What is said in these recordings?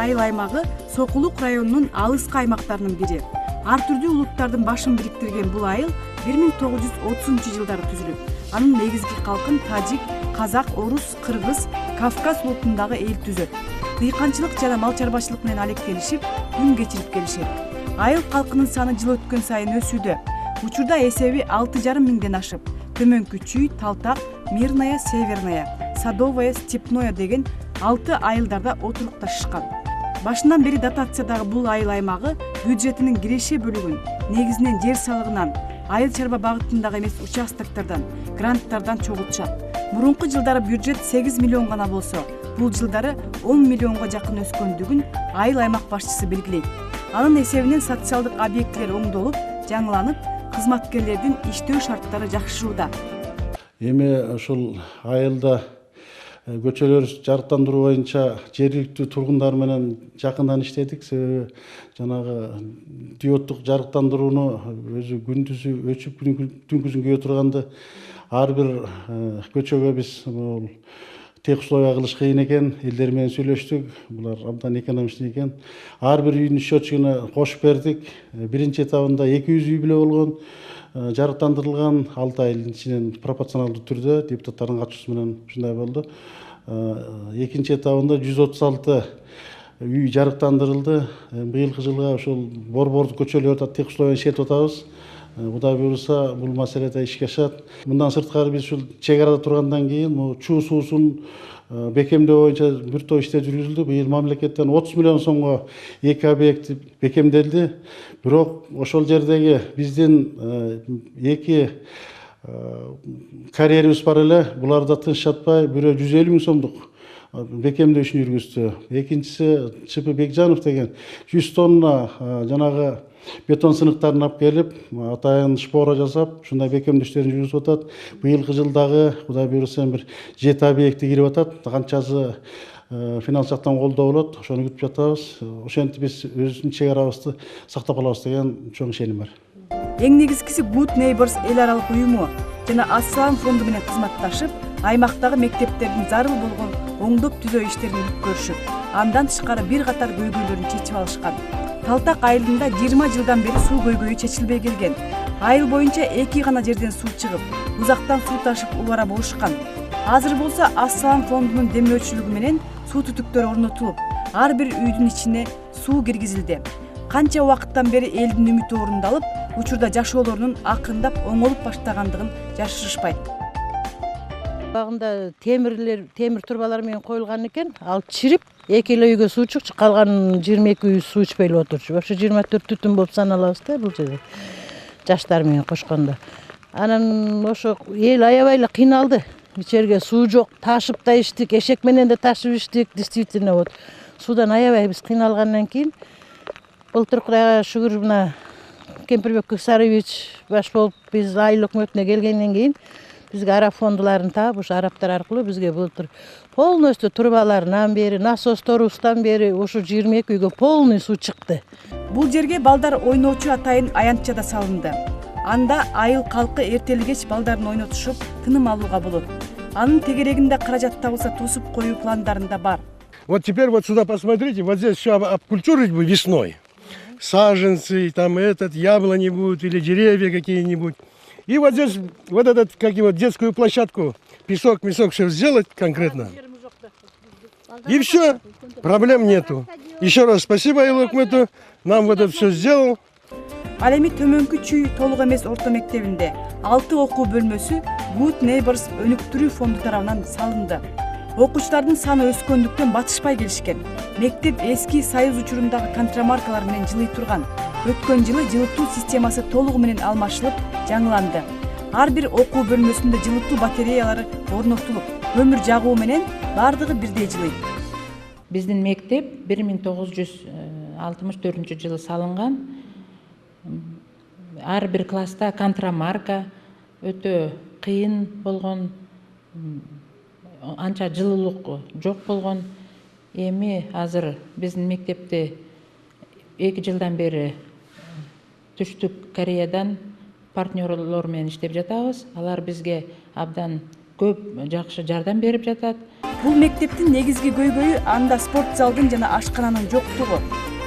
айыл аймагы Сокулук районунун алыскы аймактарынын бири. Ар түрдүү улуттардын башын бириктирген бул айыл 1930-жылдары түзүлүп, анын негизги калкын тажик, казак, орус, кыргыз, Кавказ улутундагы эл түзөт. Дыйканчылык жана мал чарбачылык менен алектенишип, күн кечирип келишет. Айыл калкынын саны жыл өткөн сайын өсүүдө. Учурда эсеби 6,5 миңден ашып, Төмөнкү Чүй, Талтак, Мирная, Северная, Садовая, Степное деген 6 айылдарда отурукташышкан. Башынан бери дотациядагы бул айыл аймагы бюджетинин киреше бөлүгүн негизинен жер салыгынан, айыл чарба багытындагы эмес участоктардан, гранттардан чогултушат. Мурунку жылдары бюджет 8 миллион гана болсо, бул жылдары 10 миллионго жакын өскөндүгүн айыл аймак башчысы белгилейт. Анын эсебинен социалдык объектилер оңдолуп, жаңыланып, кызматкерлердин иштөө шарттары жакшырууда. Эми ушул айылда көчөлөр жарыктандыруу боюнча жергиликтүү тургундар менен жакындан иштедик. Себеби жанагы диоддук жарыктандырууну өзү күндүзү өчүп түнкүсүн күйө турганды ар бир көчөгө биз бул тех условия кылыш кыйын экен, элдер менен сүйлөштүк. Булар абдан экономичный экен. Ар бир үйдүн счётчигине кошуп бердик. Биринчи этабында 200 үй бүлө болгон, жарыктандырылган 6 айдын ичинен пропорционалдуу түрдө депутаттардын катышуусу менен ушундай болду. Экинчи этабында 136 үй жарыктандырылды. Быйылкы жылга ошол борбордук көчөлөрдө тех условия иштетип атабыз. Кудай буюрса бул маселе да ишке ашат. Мындан сырткары биз ушул чек арада тургандан кийин чуу суусун бекемдөө боюнча бир топ иштер жүргүзүлдү. Быйыл мамлекеттен 30 миллион сомго 2 объект бекемделди. Бирок ошол жердеги биздин 2 карьерибиз бар эле. Буларда тынч жатпай бирөө 150 миң сомдук бекемдөө ишин жүргүздү. Экинчиси ЧП Бекжанов деген 100 тонна жанагы бетон сыныктарын алып келип, атайын шпора жасап, ушундай бекемдөө иштерин жүргүзүп атат. Быйылкы жылдагы Кудай буюрса бир 7 объекти кирип атат. Канчасы финанс жактан колдоо болот, ошону күтүп жатабыз. Ошентип биз өзүбүздүн чек арабызды сактап калабыз деген чоң ишеним бар. Эң негизгиси Good Neighbors эл аралык уюму жана Аслан фонду менен кызматташып, аймактагы мектептердин зарыл болгон оңдоп түзөө иштерин көрүшүп, андан тышкары бир катар көйгөйлөрүн чечип алышкан. Талтак айылында 20 жылдан бери суу көйгөйү чечилбей келген. Айыл боюнча 2 гана жерден суу чыгып, узактан суу ташып убара болушкан. Азыр болсо Аслан фондунун демөөрчүлүгү менен суу түтүктөрү орнотулуп, ар бир үйдүн ичине суу киргизилди. Канча убакыттан бери элдин үмүтү орундалып, учурда жашоолорунун акырындап оңолуп баштагандыгын жашырышпайт. Багында темир турбалар менен коюлган экен, ал чирип, 2 эле үйгө суу чыкчу, калган 22 үй суу ичпей эле отурчу. Вообще 24 түтүн болуп саналабыз да бул жерде. Жаштар менен кошкондо. Анан ошо эл аябай эле кыйналды. Ичерге суу жок, ташып да иштик, эшек менен да ташып иштик. Действительно вот суудан аябай биз кыйналгандан кийин былтыр Кудайга шүгүр мына Кемпирбек Кыксарович баш болуп биз айыл өкмөтүнө келгенден кийин бизге араб фондуларын таап, ушу арабтар аркылуу бизге былтыр полностью турбаларынан бери, насосторубуздан бери ушу 22 үйгө полный суу чыкты. Бул жерге балдар ойноочу атайын аянтча да салынды. Анда айыл калкы эртели кеч балдарын ойнотушуп, тыным алууга болот. Анын тегерегинде каражат табылса тосуп коюу пландарында бар. Вот теперь вот сюда посмотрите, вот здесь все обкультурить бы весной. Саженцы, там яблони будут или деревья какие-нибудь. И вот здесь вот этот, как его, детскую площадку, песок, все сделать конкретно. И все, проблем нету. Еще раз спасибо айыл өкмөтү, нам вот это все сделал. Ал эми Төмөнкү Чүй толук эмес орто мектебинде 6 окуу бөлмөсү Good Neighbors өнүктүрүү фонду тарабынан салынды. Окуучулардын саны өскөндүктөн батышпай келишкен. Мектеп эски Союз учурундагы контрамаркалар менен жылый турган. Өткөн жылы жылытуу системасы толугу менен алмашылып, жаңыланды. Ар бир окуу бөлмөсүндө жылытуу батареялары орнотулуп, көмүр жагуу менен бардыгы бирдей жылыйт. Биздин мектеп 1964 жылы салынган. Ар бир класста контрамарка өтө кыйын болгон, анча жылуулук жок болгон. Эми азыр биздин мектепте 2 жылдан бери Түштүк Кореядан партнерлор менен иштеп жатабыз. Алар бизге абдан көп жакшы жардам берип жатат. Бул мектептин негизги көйгөйү анда спорт залдын жана ашкананын жоктугу.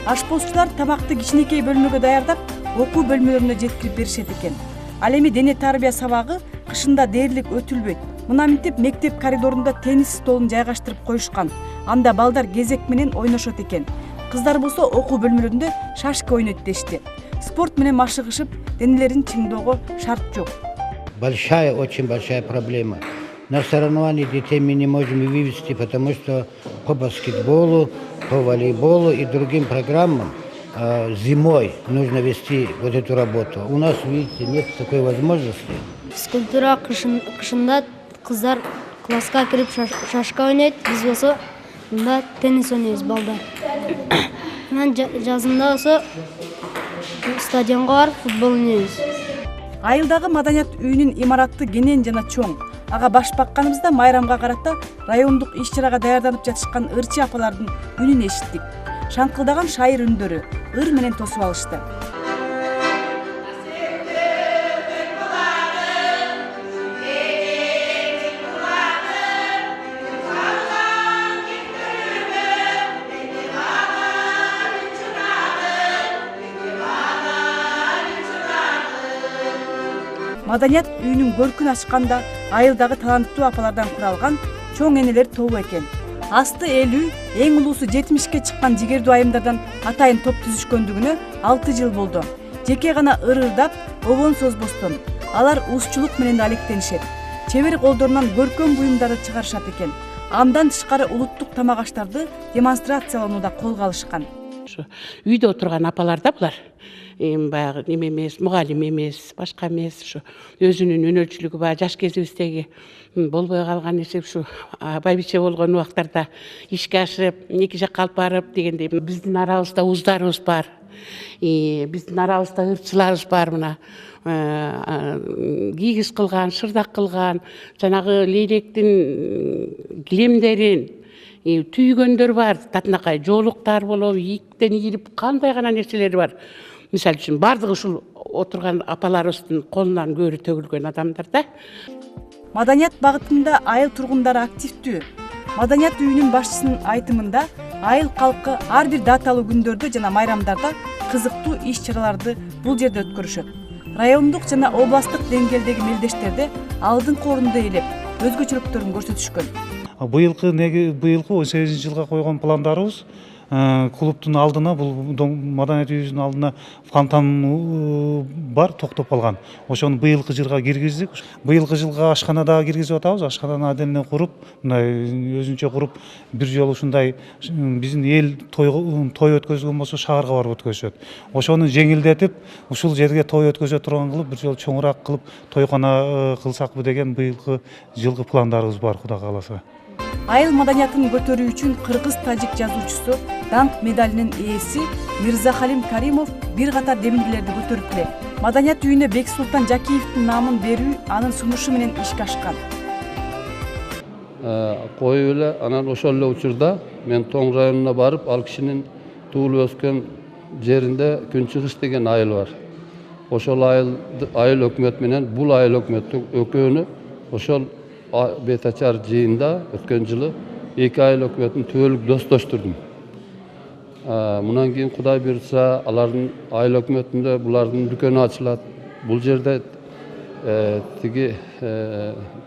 Ашпозчулар тамакты кичинекей бөлмөгө даярдап, окуу бөлмөлөрүнө жеткирип беришет экен. Ал эми дене тарбия сабагы кышында дээрлик өтүлбөйт. Мына минтип мектеп коридорунда теннис столун жайгаштырып коюшкан. Анда балдар кезек менен ойношот экен. Кыздар болсо окуу бөлмөлөрүндө шашка ойнойт дешти. Спорт менен машыгышып, денелерин чыңдоого шарт жок. Большая, очень большая проблема. На соревнования детей мы не можем вывести, потому что по баскетболу, по волейболу и другим программам зимой нужно вести вот эту работу. У нас, видите, нет такой возможности. Физкультура кышында кыздар класска кирип шашка ойнойт, биз болсо мында теннис ойнойбуз балдар. Анан жазында болсо стадионго барып футбол ойнойбуз. Айылдагы маданият үйүнүн имараты кенен жана чоң. Ага баш бакканыбызда майрамга карата райондук иш-чарага даярданып жатышкан ырчы апалардын үнүн эшиттик. Шаңкылдаган шайыр үндөрү ыр менен тосуп алышты. Маданият үйүнүн көркүн ачканда айылдагы таланттуу апалардан куралган чоң энелер тобу экен. Асты 50, эң улуусу 70ке чыккан жигердүү айымдардан атайын топ түзүшкөндүгүнө 6 жыл болду. Жеке гана ырырдап, обон созбостон. Алар узчулук менен алектенишет. Чебер колдорунан көркөм буюмдарды чыгарышат экен. Андан тышкары улуттук тамак аштарды демонстрацияланууда колго алышкан. Үйдө отурган апалар да булар. Баягы неме эмес, мугалим эмес, башка эмес, ушу өзүнүн үнөлчүлүгү баягы жаш кезибиздеги болбой калган нерсе ушу байбиче болгон убактарда ишке ашып, эки жакка алып барып дегендей биздин арабызда уздарыбыз бар. Биздин арабызда ырчыларыбыз бар мына. Кийгиз кылган, шырдак кылган, жанагы лейректин килемдерин түйгөндөр бар, татынакай жоолуктар болуп, ийиктен ийирип, кандай гана нерселери бар. Мисалы үчүн бардыгы ушул отурган апаларыбыздын колунан көрү төгүлгөн адамдар да. Маданият багытында айыл тургундары активдүү. Маданият үйүнүн башчысынын айтымында айыл калкы ар бир даталуу күндөрдө жана майрамдарда кызыктуу иш-чараларды бул жерде өткөрүшөт. Райондук жана областтык деңгээлдеги мелдештерде алдыңкы орунду ээлеп, өзгөчөлүктөрүн көрсөтүшкөн. Быйылкы 18-жылга койгон пландарыбыз клубтун алдына, бул маданият үйүнүн алдына фонтан бар, токтоп калган. Ошону быйылкы жылга киргиздик. Быйылкы жылга ашкана дагы киргизип атабыз. Ашкананы отдельно куруп, мындай өзүнчө куруп, бир жолу ушундай биздин эл той өткөзгөн болсо шаарга барып өткөзүшөт. Ошону жеңилдетип, ушул жерге той өткөзө турган кылып, бир жолу чоңураак кылып, тойкана кылсакпы деген быйылкы жылкы пландарыбыз бар, Кудай кааласа. Айыл маданиятын көтөрүү үчүн кыргыз-тажик жазуучусу, даңк медалинин ээси Мирзахалим Каримов бир катар демилгелерди көтөрүп келет. Маданият үйүнө Бексултан Жакиевдин намын берүү анын сунушу менен ишке ашкан. Коюп эле анан ошол эле учурда мен Тоң районуна барып, ал кишинин туулуп өскөн жеринде Күнчыгыш деген айыл бар. Ошол айыл өкмөт менен бул айыл өкмөттүн экөөнү ошол бет ачар жыйында өткөн жылы эки айыл өкмөтүн түбөлүк достоштурдум. Мындан кийин Кудай буйрса, алардын айыл өкмөтүндө булардын дүкөнү ачылат. Бул жерде тиги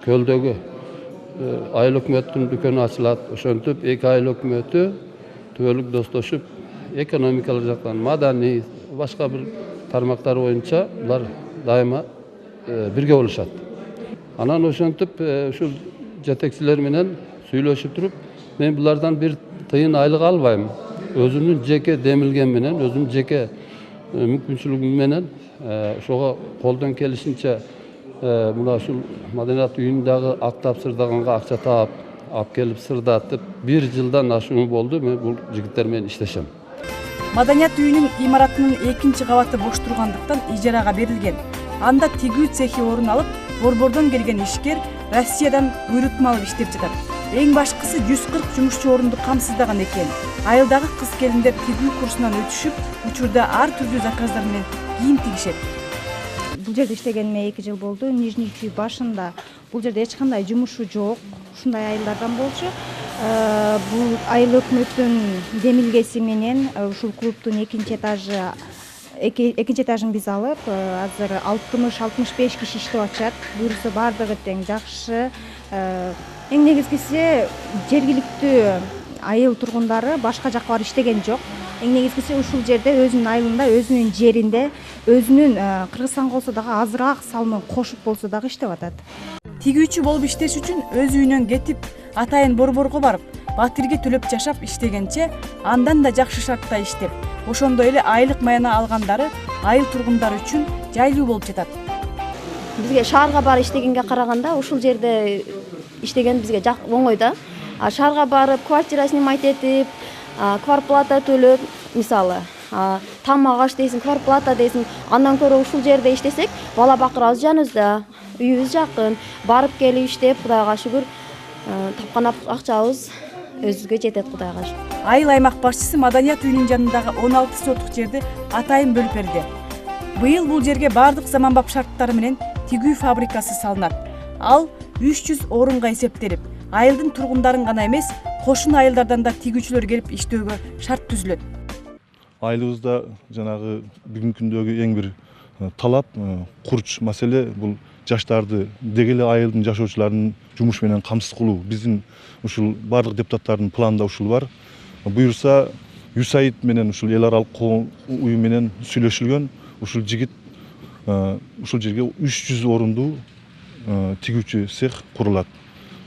көлдөгү айыл өкмөттүн дүкөнү ачылат. Ошентип эки айыл өкмөтү түбөлүк достошуп, экономикалык жактан, маданий, башка бир тармактар боюнча булар дайыма бирге болушат. Анан ошентип ушул жетекчилер менен сүйлөшүп туруп, мен булардан бир тыйын айлык албайм. Өзүмдүн жеке демилгем менен, өзүмдүн жеке мүмкүнчүлүгүм менен ошого колдон келишинче мына ушул маданият үйүндөгү актап сырдаганга акча таап, алып келип сырдатып, бир жылдан ашуун болду. Мен бул жигиттер менен иштешем. Маданият үйүнүн имаратынын экинчи кабаты бош тургандыктан ижарага берилген. Анда тигүү цехи орун алып, борбордон келген ишкер Россиядан буйрутма алып иштеп жатат. Эң башкысы 140 жумушчу орунду камсыздаган экен. Айылдагы кыз-келиндер тигүү курсунан өтүшүп, учурда ар түрдүү заказдар менен кийим тигишет. бул жерде иштегениме 2 жыл болду. Нижний Чүй башында бул жерде эч кандай жумушу жок. Ушундай айылдардан болчу. Бул айыл өкмөттүн демилгеси менен ушул клубтун экинчи этажын биз алып, азыр 60-65 киши иштеп атышат. Буюрса бардыгы тең жакшы. Эң негизгиси жергиликтүү айыл тургундары башка жакка барып иштеген жок. Эң негизгиси ушул жерде өзүнүн айылында, өзүнүн жеринде, өзүнүн Кыргызстанга болсо дагы азыраак салымын кошуп болсо дагы иштеп атат. Тигүүчү болуп иштеш үчүн өз үйүнөн кетип, атайын борборго барып, батирге төлөп жашап иштегенче, андан да жакшы шартта иштеп, ошондой эле айлык маяна алгандары айыл тургундары үчүн жайлуу болуп жатат. Бизге шаарга барып иштегенге караганда ушул жерде иштеген бизге оңой да. Шаарга барып, квартира снимать этип, квартплата төлөп, мисалы, тамак аш дейсиң, квартплата дейсиң, андан көрө ушул жерде иштесек, бала бакырабыз жаныбызда, үйүбүз жакын, барып келип иштеп, Кудайга шүгүр, тапкан акчабыз өзүбүзгө жетет, Кудайга шүгүр. Айыл аймак башчысы маданият үйүнүн жанындагы 16 сотук жерди атайын бөлүп берди. Быйыл бул жерге бардык заманбап шарттары менен тигүү фабрикасы салынат. Ал 300 орунга эсептелип, айылдын тургундарын гана эмес, кошуна айылдардан да тигүүчүлөр келип иштөөгө шарт түзүлөт. Айылыбызда жанагы бүгүнкү күндөгү эң бир талап, курч маселе бул жаштарды деги эле айылдын жашоочуларын жумуш менен камсыз кылуу. Биздин ушул бардык депутаттардын планында ушул бар. Буюрса USAID менен ушул эл аралык коом уюм менен сүйлөшүлгөн. Ушул жигит ушул жерге 300 орундуу тигүүчү цех курулат.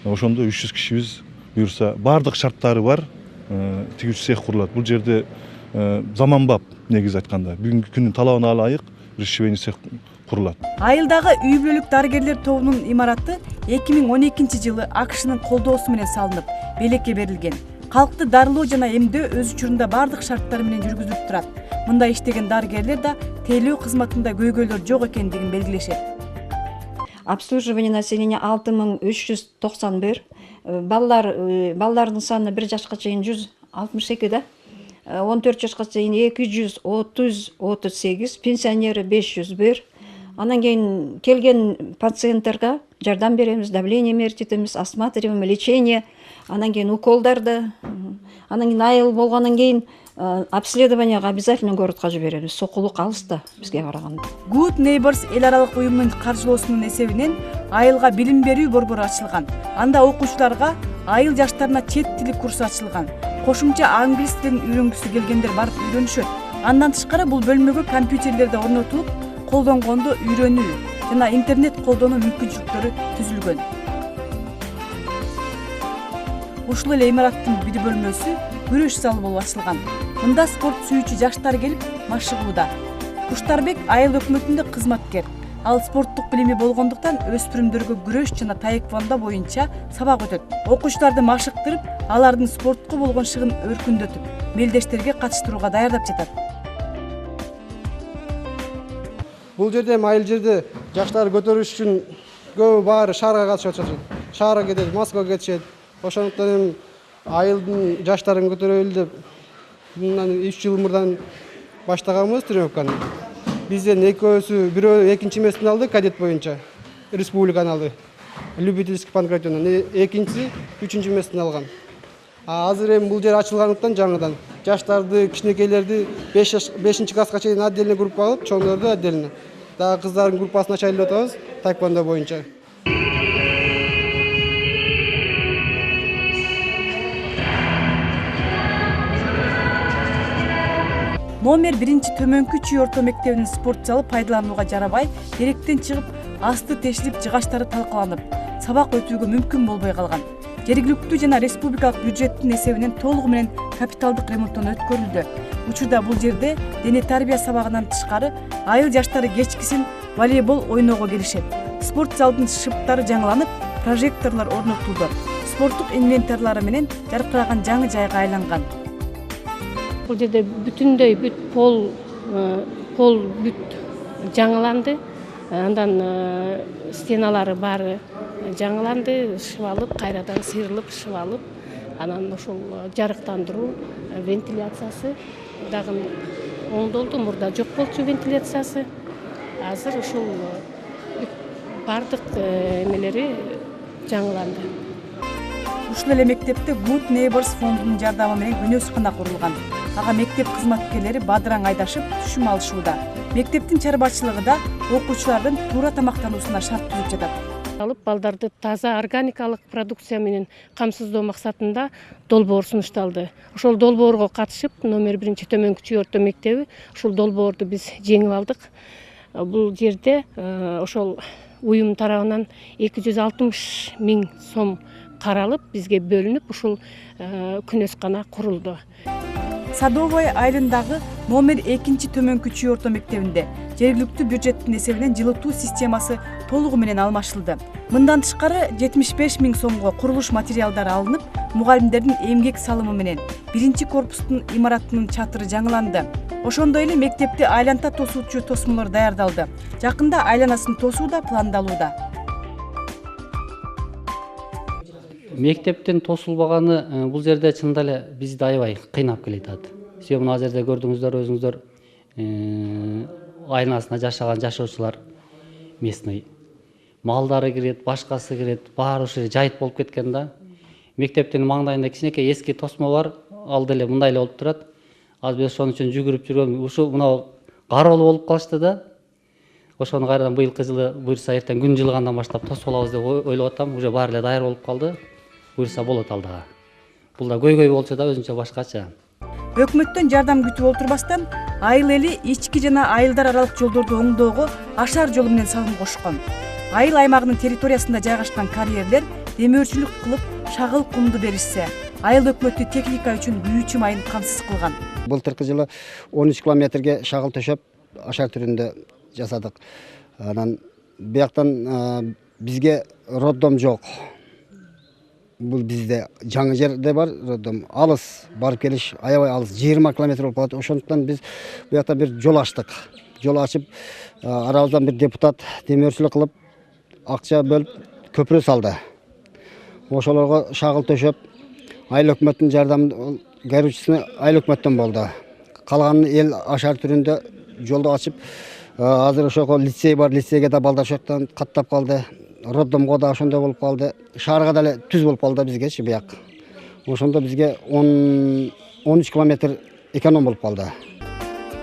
Ошондо 300 кишибиз буюрса бардык шарттары бар тигүүчү цех курулат. Бул жерде заманбап негизи айтканда бүгүнкү күндүн талабына ылайык бир швейный цех курулат. Айылдагы үй бүлөлүк дарыгерлер тобунун имараты 2012 жылы АКШнын колдоосу менен салынып, белекке берилген. Калкты дарылоо жана эмдөө өз учурунда бардык шарттары менен жүргүзүлүп турат. Мында иштеген дарыгерлер да тейлөө кызматында көйгөйлөр жок экендигин белгилешет. Обслуживание населения 6391. Балдардын саны 1 жашка чейин 162 да. 14 жашка чейин 238, пенсионері 501. Анан кийин келген пациенттерге жардам беребиз, давление меритебиз, осматриваем, лечение, анан кийин уколдарды, анан кийин айыл болгондон кийин обследованияга обязательно городко жиберебиз. Сокулук алыс да бизге караганда. Good Neighbors эл аралык уюмунун каржылоосунун эсебинен айылга билим берүү борбору ачылган. Анда окуучуларга айыл жаштарына чет тили курсу ачылган. Кошумча англис тилин үйрөнгүсү келгендер барып үйрөнүшөт. Андан тышкары бул бөлмөгө компьютерлерде орнотулуп, колдонгонду үйрөнүү жана интернет колдонуу мүмкүнчүлүктөрү түзүлгөн. Ушул эле имараттын бир бөлмөсү күрөш залы болуп ачылган. Мында спорт сүйүүчү жаштар келип машыгууда. Куштарбек айыл өкмөтүндө кызматкер. Ал спорттук билими болгондуктан өспүрүмдөргө күрөш жана таэквондо боюнча сабак өтөт. Окуучуларды машыктырып, алардын спортко болгон шыгын өркүндөтүп, мелдештерге катыштырууга даярдап жатат. Бул жерде айыл жерде жаштар көтөрүш үчүн көбү баары шаарга катышып атышат. Шаарга кетет, Москвага кетишет. Ошондуктан айылдын жаштарын көтөрөлү деп мындан 3 жыл мурдан баштаганбыз тренировканы. Бизден экөөсү, бирөө экинчи местин алды кадет боюнча. Республиканы алды. Любительский панкратион. Экинчиси 3-чү местин алган. Азыр эми бул жер ачылгандыктан жаңыдан жаштарды, кичинекейлерди 5 класска чейин отдельный группа алып, чоңдорду отдельно. Дагы кыздардын группасын ачайлы деп атабыз, таэквондо боюнча. Номер 1 төмөнкү Чүй орто мектебинин спорт залы пайдаланууга жарабай, керектен чыгып, асты тешилип, жыгачтары талкаланып, сабак өтүүгө мүмкүн болбой калган. Жергиликтүү жана республикалык бюджеттин эсебинен толугу менен капиталдык ремонттон өткөрүлдү. Учурда бул жерде дене тарбия сабагынан тышкары айыл жаштары кечкисин волейбол ойноого келишет. Спорт залдын шыптары жаңыланып, прожекторлор орнотулду. Спорттук инвентарлары менен жаркыраган жаңы жайга айланган. Бул жерде бүтүндөй пол бүт жаңыланды. Андан стеналары баары жаңыланды, шыбалып, кайрадан сыйрылып, шыбалып, анан ошол жарыктандыруу, вентиляциясы дагы оңдолду. Мурда жок болчу вентиляциясы. азыр ушул бардык эмелери жаңыланды. Ушул эле мектепте Good Neighbors фондунун жардамы менен күнөөскана курулган. Ага мектеп кызматкерлери бадыраң айдашып түшүм алышууда. Мектептин чарбачылыгы да окуучулардын туура тамактануусуна шарт түзүп жатат. Алып балдарды таза органикалык продукция менен камсыздоо максатында долбоор сунушталды. Ошол долбоорго катышып номер 1 төмөнкү чүй орто мектеби ушул долбоорду биз жеңип алдык. Бул жерде ошол уюм тарабынан 260 000 сом каралып бизге бөлүнүп ушул күнөөскана курулду. Садовой айылындагы номер 2 төмөнкү чүй орто мектебинде жергиликтүү бюджеттин эсебинен жылытуу системасы толугу менен алмашылды. Мындан тышкары 75 000 сомго курулуш материалдары алынып, мугалимдердин эмгек салымы менен 1 корпустун имараттынын чатыры жаңыланды. Ошондой эле мектепти айланта тосуучу тосмолор даярдалды. Жакында айланасын тосуу да пландалууда. Мектептин тосулбаганы бул жерде чынында эле бизди аябай кыйнап келатат. Себеби мына жерде көрдүңүздөр өзүңүздөр айланасында жашаган жашоочулар местный. Малдары кирет, башкасы кирет, баары ошо жайыт болуп кеткен да. Мектептин маңдайында кичинекей эски тосмо бар, ал деле мындай эле болуп турат. Аз биз ошон үчүн жүгүрүп жүргөн, ушу мына кароолуу болуп калышты да. Ошону кайрадан быйылкы жылы буюрса эртең күн жылыгандан баштап тосуп алабыз деп ойлоп атам. Уже баары эле даяр болуп калды. Буюрса болот алдыга. Бул да көйгөй болчу да өзүнчө башкача. Өкмөттөн жардам күтүп отурбастан айыл эли ички жана айылдар аралык жолдорду оңдоого ашар жолу менен салым кошкон. Айыл аймагынын территориясында жайгашкан карьерлер демөөрчүлүк кылып шагыл кумду беришсе, айыл өкмөтү техника үчүн күйүүчү майын камсыз кылган. Былтыркы жылы 13 километрге шагыл төшөп ашар түрүндө жасадык. Анан бияктан бизге роддом жок. Бул бизде жаңы жерде бар роддом, алыс барып келиш аябай алыс, 20 километр болуп калат. Ошондуктан биз буякта бир жол ачтык. Жол ачып, арабыздан бир депутат демөөрчүлүк кылып акча бөлүп көпүрө салды. Ошолорго шагыл төшөп, айыл өкмөттүн жардамы кайрылуучусу айыл өкмөттөн болду. Калганын эл ашар түрүндө жолду ачып, азыр ошого лицей бар, лицейге да балдар ошоктон каттап калды. Роддомго да ошондой болуп калды. Шаарга да түз болуп калды бизгечи буяк. Ошондо бизге 13 километр эконом болуп калды.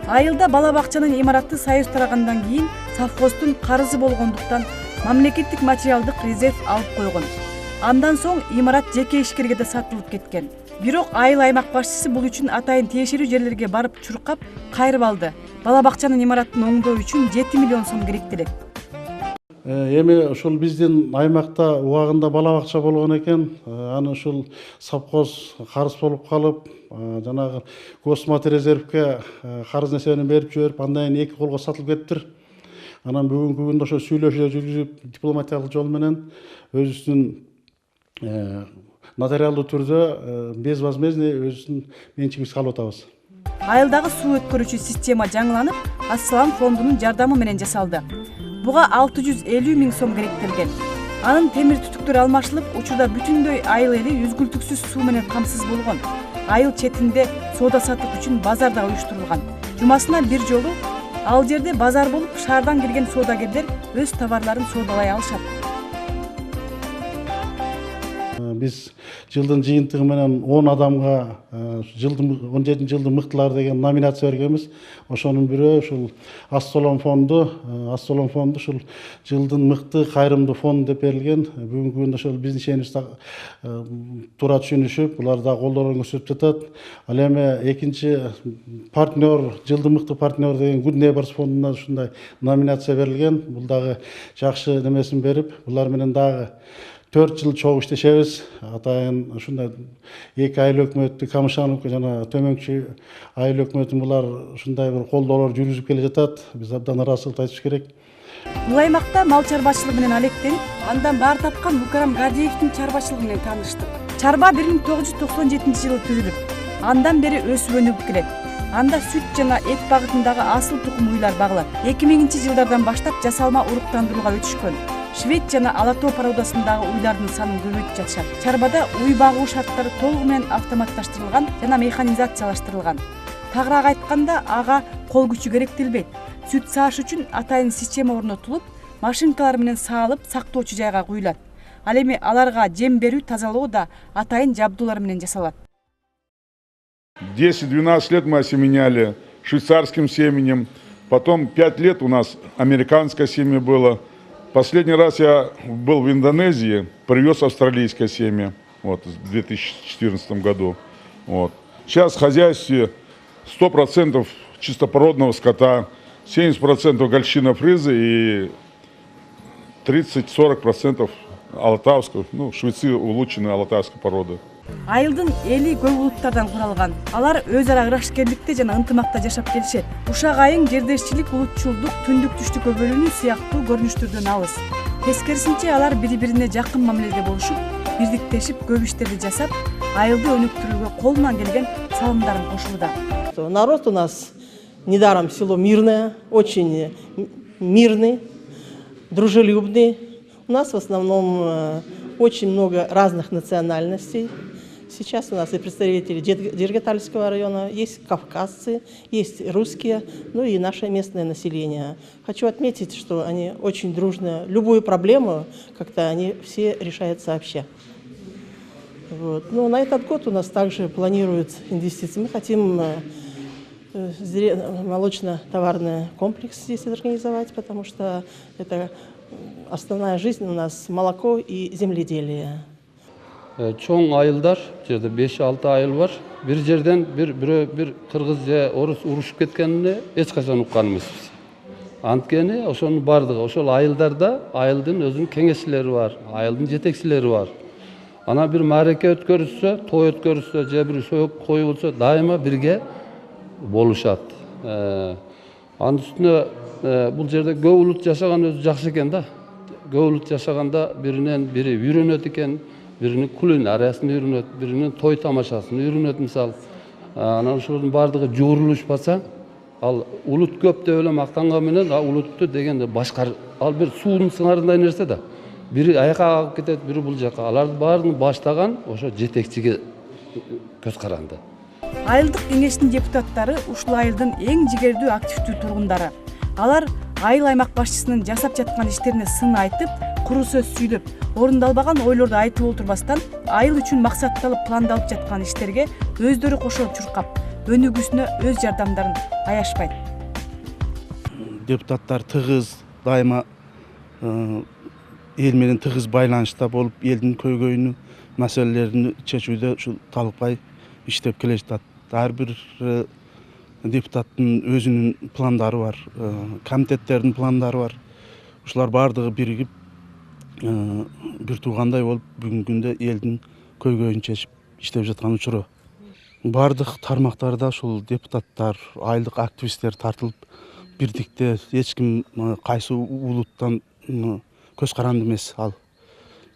Айылда бала бакчанын имараты союз тарагандан кийин совхоздун карызы болгондуктан мамлекеттик материалдык резерв алып койгон. Андан соң имарат жеке ишкерге да сатылып кеткен. Бирок айыл аймак башчысы бул үчүн атайын тиешелүү жерлерге барып чуркап кайрып алды. Бала бакчанын имаратын оңдоо үчүн 7 миллион сом керектелет. Эми ушул биздин аймакта убагында бала бакча болгон экен. Аны ушул совхоз карыз болуп калып, жанагы Госматрезервке карыз несебинен берип жиберип, андан кийин 2 колго сатылып кетиптир. Анан бүгүнкү күндө ошо сүйлөшүүлөр жүргүзүп, дипломатиялык жол менен өзүбүздүн нотариалдуу түрдө безвозмездный өзүбүздүн менчигибизге алып атабыз. Айылдагы суу өткөрүүчү система жаңыланып, Аслан фондунун жардамы менен жасалды. Буга 650 000 сом керектелген. Анын темир түтүктөрү алмашылып, учурда бүтүндөй айыл эли үзгүлтүксүз суу менен камсыз болгон. Айыл четинде соода сатык үчүн базар да уюштурулган. Жумасына бир жолу ал жерде базар болуп, шаардан келген соодагерлер өз товарларын соодалай алышат. Биз жылдын жыйынтыгы менен 10 адамга 17 жылдын мыктылары деген номинация бергенбиз. Ошонун бирөө ушул Ассолон фонду ушул жылдын мыкты кайрымдуу фонд деп берилген. Бүгүнкү күндө ошол биздин ишенибиз туура түшүнүшүп, булар да колдоолорун көрсөтүп жатат. Ал эми экинчи партнер, жылдын мыкты партнер деген Good Neighbors фондуна ушундай номинация берилген. Бул дагы жакшы немесин берип, булар менен дагы 4 жыл чогуу иштешебиз. Атайын ушундай эки айыл өкмөттү, Камышановка жана төмөнкү айыл өкмөтүн булар ушундай бир колдоолор жүргүзүп келе жатат. Биз абдан ыраазычылык айтыш керек. Бул аймакта мал чарбачылыгы менен алектенип, андан баар тапкан Мукарам Гадиевдин чарбачылыгы менен тааныштык. Чарба 1997-жылы түзүлүп, андан бери өсүп өнүгүп келет. Анда сүт жана эт багытындагы асыл тукум уйлар багылат. 2000-жылдардан баштап жасалма уруктандырууга өтүшкөн. Швед жана Алатоо породасындагы уйлардын санын көбөйтүп жатышат. Чарбада уй багуу шарттары толугу менен автоматташтырылган жана механизациялаштырылган. Тагыраак айтканда, ага кол күчү керектелбейт. Сүт сааш үчүн атайын система орнотулуп, машинкалар менен саалып сактоочу жайга куюлат. Ал эми аларга жем берүү, тазалоо да атайын жабдуулар менен жасалат. 10-12 лет мы осеменяли швейцарским семенем. Потом 5 лет у нас американское семя было. Последний раз я был в Индонезии, привез австралийское семя в 2014 году. Сейчас в хозяйстве 100% чистопородного скота, 70% гольщинов рызы и 30-40% алатавской, швейцы улучшенной алатавской породы. Айылдын эли көп улуттардан куралган. Алар өз ара ырашкерликте жана ынтымакта жашап келишет. Ушак айың жердешчилик, улутчулдук, түндүк түштүккө бөлүнүү сыяктуу көрүнүштөрдөн алыс. Тескерисинче алар бири-бирине жакын мамиледе болушуп, бирдиктешип, көп иштерди жасап, айылды өнүктүрүүгө колунан келген салымдарын кошууда. Народ у нас недаром село мирное, очень мирный, дружелюбный. У нас в основном очень много разных национальностей. Сейчас у нас и представители Дергетальского района, есть кавказцы, есть русские, и наше местное население. Хочу отметить, что они очень дружно, любую проблему как-то они все решают сообща. На этот год у нас также планируются инвестиции. Мы хотим молочно-товарный комплекс здесь организовать, потому что это основная жизнь у нас молоко и земледелие. Çoğun ayılдар, жерде 5-6 айыл бар. Bir жерден bir Kırgız же Орус урушуп кеткенini эч качан уккан эмеспиз. Анткени ошонун бардыгы, ошол айылдарда айылдын өзүнүн кеңешчилери бар, айылдын жетекчилери бар. Ана bir мареке өткөрүлсө, той өткөрүлсө, же bir söök коюлса, дайыма бирге болушат. Анын үстүнө бул жерде көп улут жашаган өзү жакшы экен да. Көп улут жашаганда биринен бири үйрөнөт экен, birinin kulinariyasını ürünöt, birinin toy tamaşasını ürünöt misal. Ana ошолордун бардыгы жуурулушпаса, ал улут көп деп эле мактанга менен улутту дегенде башкар, ал бир суунун сыңарындай нерсе да. Бири аяка агып кетет, бири бул жака. Алардын баарын баштаган ошо жетекчиге көз каранды. Айылдык кеңештин депутаттары ушул айылдын эң жигердүү активдүү тургундары. Алар айыл аймак башчысынын жасап жаткан иштерине сын айтып, куру сөз сүйлөп, орундалбаган ойлорду айтып отурбастан, айыл үчүн максатталып пландалып жаткан иштерге өздөрү кошо чуркап, өнүгүүсүнө өз жардамдарын аяшпайт. Депутаттар тыгыз, дайыма эл менен тыгыз байланышта болуп, элдин көйгөйүнү, маселелерин чечүүдө ушул талыкпай иштеп келе жатат. Ар бир депутаттын өзүнүн пландары бар, комитеттердин пландары бар. Ушулар бардыгы биригип бир туугандай болуп бүгүнкү күндө элдин көйгөйүн чечип иштеп жаткан учуру. Бардык тармактарда ушул депутаттар, айылдык активисттер тартылып бирдикте, эч ким кайсы улуттан көз каранды эмес ал.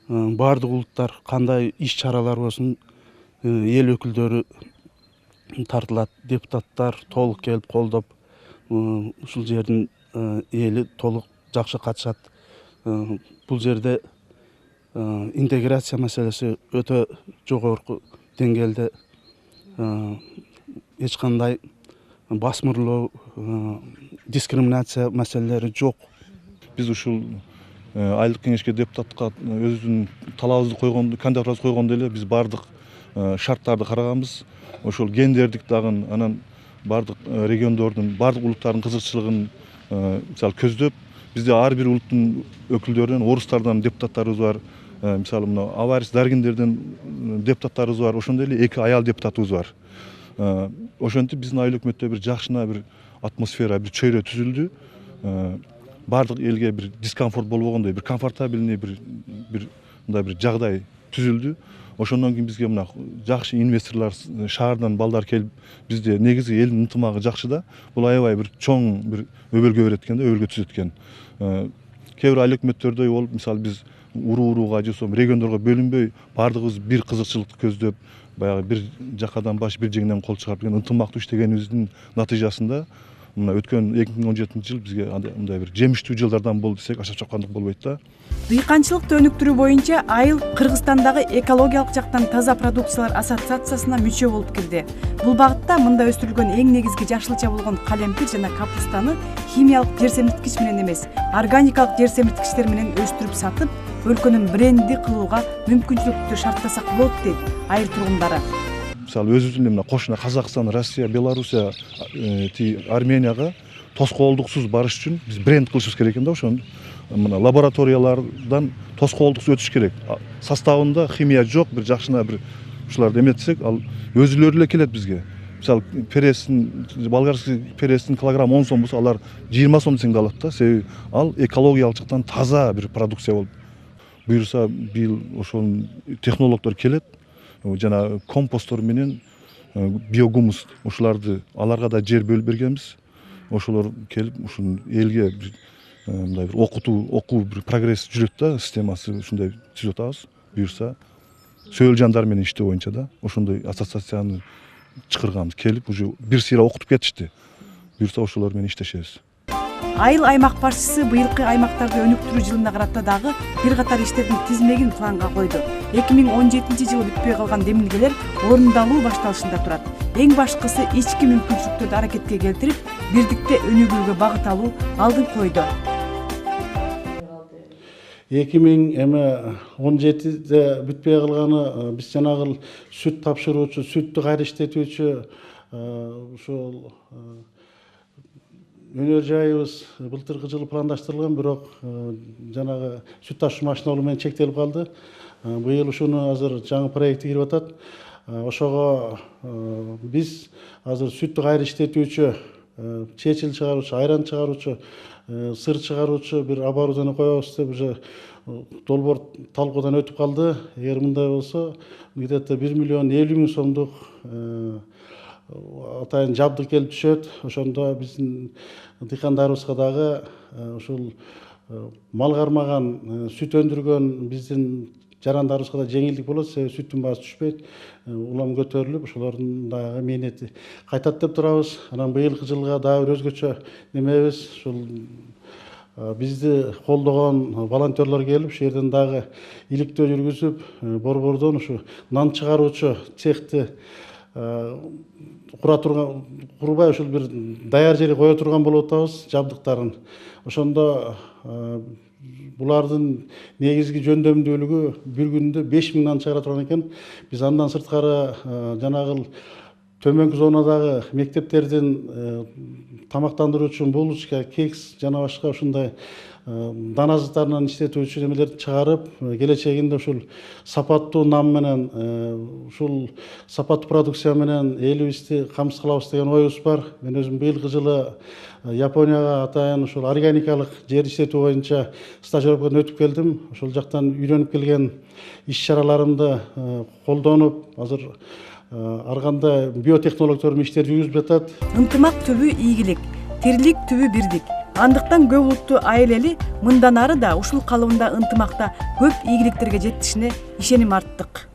Бардык улуттар кандай иш чаралар болсун, эл өкүлдөрү тартылат, депутаттар толук келип колдоп, ушул жердин эли толук жакшы катышат. Бул жерде интеграция маселеси өтө жогорку деңгээлде, эч кандай басмырлоо, дискриминация маселелери жок. Биз ушул айылдык кеңешке депутатка өзүнүн талабыбызды койгондо, кандидатурабызды койгондо эле биз бардык шарттарды караганбыз. Ошол гендердик дагы, анан бардык региондордун, бардык улуттардын кызыкчылыгын мисалы көздөп, бизде ар бир улуттун өкүлдөрүнөн, орустардан депутаттарыбыз бар. Мисалы мына аварис даргиндерден депутаттарыбыз бар. Ошондой эле 2 аял депутатыбыз бар. Ошентип биздин айыл өкмөттө бир жакшына бир атмосфера, бир чөйрө түзүлдү. Бардык элге бир дискомфорт болбогондой, бир комфортабельный бир мындай бир жагдай түзүлдү. Ошондон кийин бизге мына жакшы инвесторлор шаардан балдар келип, бизде негизи элдин ынтымагы жакшы да. Бул аябай бир чоң бир өбөлгө берет экен да, өбөлгө түзөт экен. Кээ бир айыл өкмөттөрдөй болуп, мисалы биз урууга же региондорго бөлүнбөй, бардыгыбыз бир кызыкчылыкты көздөп, баягы бир жакадан баш, бир жеңден кол чыгарып ынтымактуу иштегенибиздин натыйжасында мына өткөн 2017 жыл бизге мындай бир жемиштүү жылдардан болду десек ашап чапкандык болбойт да. Дыйканчылыкты өнүктүрүү боюнча айыл Кыргызстандагы экологиялык жактан таза продукциялар ассоциациясына мүчө болуп кирди. Бул багытта мында өстүрүлгөн эң негизги жашылча болгон калемпир жана капустаны химиялык жер семирткич менен эмес, органикалык жер семирткичтер менен өстүрүп сатып, өлкөнүн бренди кылууга мүмкүнчүлүктү шарттасак болот дейт айыл тургундары. Мисалы өзүбүздүн мына кошуна Казакстан, Россия, Белоруссия, Арменияга тоскоолдуксуз барыш үчүн биз бренд кылышыбыз керек экен да. Ошону мына лабораториялардан тоскоолдуксуз өтүш керек. Составында химия жок, бир жакшына бир ушуларды эметсек, ал өзүлөрү эле келет бизге. Мисалы перестин, болгарский перестин килограмм 10 сом болсо, алар 20 сом десең да алат да. Себеби ал экологиялык жактан таза бир продукция болуп. Буюрса быйыл ошол технологдор келет. Жана компостор менен биогумус ушуларды аларга да жер бөлүп бергенбиз. Ошолор келип ушун элге мындай бир окуу бир прогресс жүрөт да, системасы ушундай түзүп атабыз. Буюрса сөөл жандар менен иштөө боюнча да ошондой ассоциацияны чакырганбыз. Келип уже бир сыйра окутуп кетишти. Буюрса ошолор менен иштешебиз. Айыл аймак башчысы быйылкы аймактарды өнүктүрүү жылына карата дагы бир катар иштердин тизмегин планга койду. 2017 жылы бүтпөй калган демилгелер орундалуу башталышында турат. Эң башкысы ички мүмкүнчүлүктөрдү аракетке келтирип, бирдикте өнүгүүгө багыт алуу алдын койду. 2017-де бүтпөй калганы биз жанагы сүт тапшыруучу, сүттү кайра иштетүүчү ошол өнөр жайыбыз былтыркы жылы пландаштырылган, бирок жанагы сүт ташуу машиналары менен чектелип калды. Быйыл ушуну азыр жаңы проекти кирип атат. Ошого биз азыр сүттү кайра иштетүүчү, чечил чыгаруучу, айран чыгаруучу, сыр чыгаруучу бир оборудование коебуз деп уже долбоор талкуудан өтүп калды. Эгер мындай болсо, где-то 1 миллион 50 000 сомдук атайын жабдык келип түшөт. Ошондо биздин дыйкандарыбызга дагы ушул мал кармаган, сүт өндүргөн биздин жарандарыбызга да жеңилдик болот. Себеби сүттүн баасы түшпөйт, улам көтөрүлүп, ошолордун дагы мээнети кайтат деп турабыз. Анан быйылкы жылга дагы бир өзгөчө немебиз, ушул бизди колдогон волонтерлор келип, ушул жерден дагы иликтөө жүргүзүп, борбордон ушу нан чыгаруучу цехти курбай ушул бир даяр жери кое турган болуп атабыз, жабдыктарын. Ошондо булардын негизги жөндөмдүүлүгү бир күндө 5000 нан чыгара турган экен. Биз андан сырткары жанагы төмөнкү зонадагы мектептердин тамактандыруу үчүн булочка, кекс жана башка ушундай дан азыктарынан иштетүүчү немелерди чыгарып, келечегинде ушул сапаттуу нам менен, ушул сапаттуу продукция менен элибизди камсыз кылабыз деген оюбуз бар. Мен өзүм быйылкы жылы Японияга атайын ушул органикалык жер иштетүү боюнча стажировкадан өтүп келдим. Ошол жактан үйрөнүп келген иш-чараларымды колдонуп, азыр ар кандай биотехнологдор менен иштер жүргүзүп жатат. Ынтымак түбү ийгилик, тирилик түбү бирдик. Андыктан көп улуттуу айыл эли мындан ары да ушул калыбында ынтымакта көп ийгиликтерге жетишине ишеним арттык.